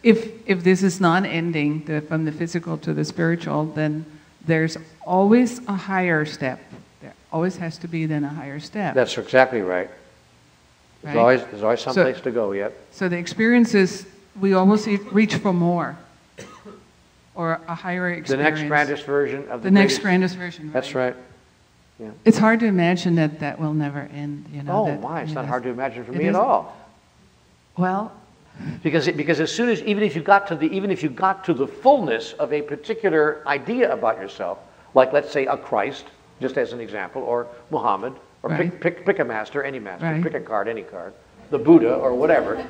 if this is non-ending, from the physical to the spiritual, then there's always a higher step. There always has to be then a higher step. That's exactly right. Right? There's always some place to go yet. So the experiences, we always reach for more, or a higher experience. The next grandest version of the next grandest version. Right? That's right. Yeah. It's hard to imagine that will never end. You know. Oh my! It's not hard to imagine for me at all. Well, because as soon as even if you got to the fullness of a particular idea about yourself, like let's say a Christ, just as an example, or Muhammad, or right. pick a master, any master, right. pick a card, any card, the Buddha or whatever.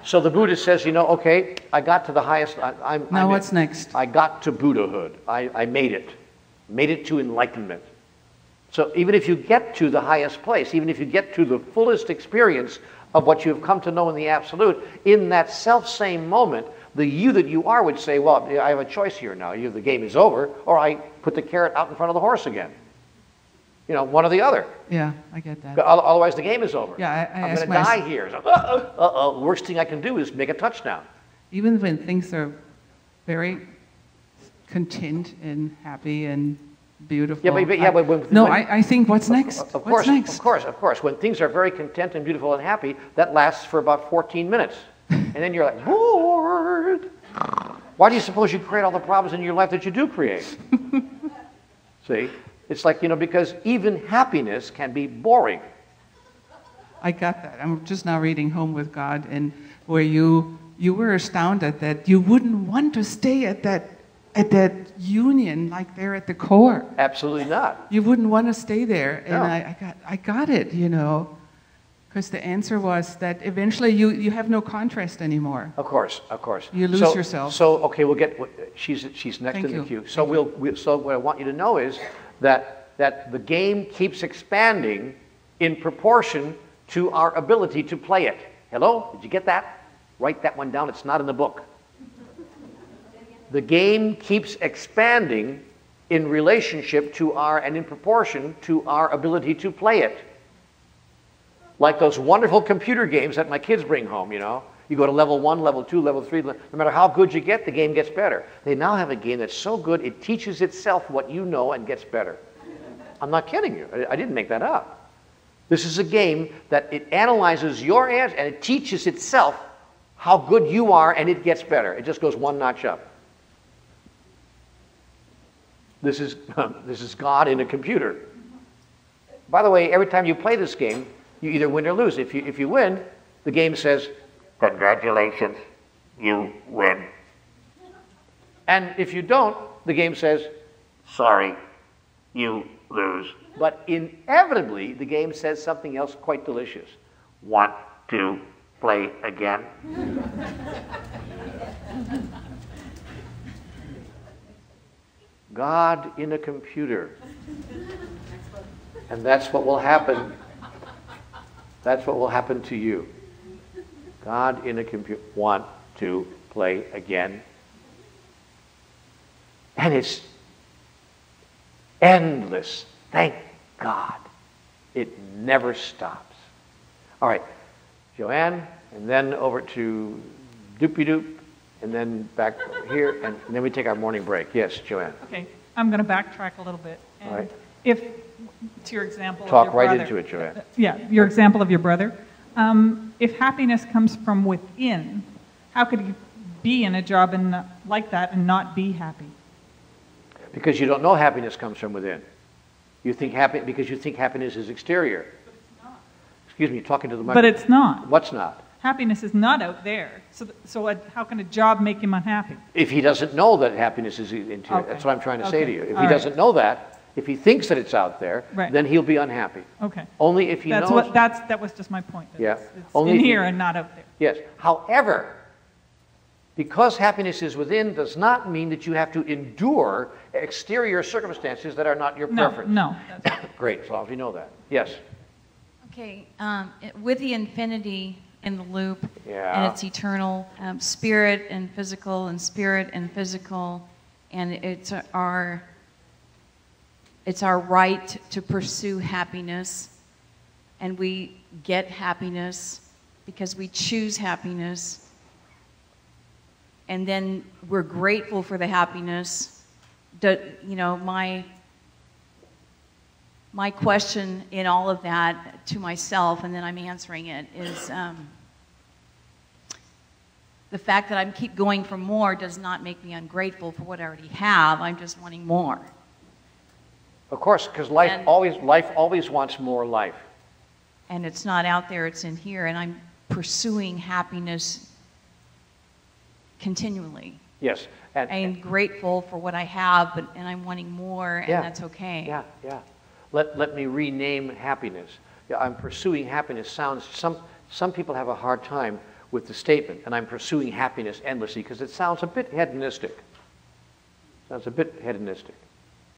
So the Buddha says, okay, I got to the highest. Now what's next? I got to Buddhahood. I made it to enlightenment. So even if you get to the highest place, even if you get to the fullest experience of what you have come to know in the absolute, in that self-same moment, the you that you are would say, well, I have a choice here now. Either the game is over, or I put the carrot out in front of the horse again. One or the other. Yeah, I get that. Otherwise, the game is over. Yeah, I'm going to die here. So, the worst thing I can do is make a touchdown. Even when things are very content and happy and beautiful. I think, what's next? What's next? Of course. When things are very content and beautiful and happy, that lasts for about 14 minutes. And then you're like, bored. Why do you suppose you create all the problems in your life that you do create? See? It's like, because even happiness can be boring. I got that. I'm just now reading Home with God, and where you were astounded that you wouldn't want to stay at that union, like there at the core. Absolutely not. You wouldn't want to stay there. And no. I got it, because the answer was that eventually you have no contrast anymore. Of course. You lose yourself. So okay, we'll get. She's next in the queue. So so what I want you to know is that the game keeps expanding in proportion to our ability to play it. Hello? Did you get that? Write that one down. It's not in the book. The game keeps expanding in relationship to and in proportion to our ability to play it. Like those wonderful computer games that my kids bring home, You go to level 1, level 2, level 3. No matter how good you get, the game gets better. They now have a game that's so good, it teaches itself what you know and gets better. I'm not kidding you. I didn't make that up. This is a game that it analyzes your answer and it teaches itself how good you are, and it gets better. It just goes one notch up. This is God in a computer. By the way, every time you play this game, you either win or lose. If you win, the game says, "Congratulations, you win." And if you don't, the game says, "Sorry, you lose." But inevitably, the game says something else quite delicious. "Want to play again?" God in a computer. And that's what will happen. That's what will happen to you. God in a computer. Want to play again? And it's endless. Thank God. It never stops. All right, Joanne, and then over to Doopy-Doop, and then back here, and then we take our morning break. Yes, Joanne. Okay, I'm going to backtrack a little bit. And all right. If, to your example Talk of your right brother, into it, Joanne. Yeah, your example of your brother. If happiness comes from within, how could you be in a job like that and not be happy? Because you don't know happiness comes from within. You think because you think happiness is exterior. But it's not. Excuse me, talking to the mic. But it's not. What's not? Happiness is not out there. So how can a job make him unhappy? If he doesn't know that happiness is interior, Okay. that's what I'm trying to say to you. If All he doesn't know that, if he thinks that it's out there, Right. then he'll be unhappy. Okay. Only if he knows. That was just my point. That Yeah. It's Only in if here and not out there. Yes. However, because happiness is within does not mean that you have to endure exterior circumstances that are not your preference. No. That's right. Great, as long as we know that. Yes. Okay, with the infinity in the loop, Yeah. and it's eternal, spirit and physical, and it's our right to pursue happiness, and we get happiness because we choose happiness. and then we're grateful for the happiness. You know, my question in all of that to myself, and then I'm answering it, is the fact that I keep going for more does not make me ungrateful for what I already have. I'm just wanting more. Of course, because life always wants more life. And it's not out there, it's in here, and I'm pursuing happiness continually. Yes. I'm grateful for what I have, and I'm wanting more, and that's okay. Yeah, yeah. Let me rename happiness. Yeah, I'm pursuing happiness sounds, some people have a hard time with the statement, and I'm pursuing happiness endlessly, because it sounds a bit hedonistic. Sounds a bit hedonistic.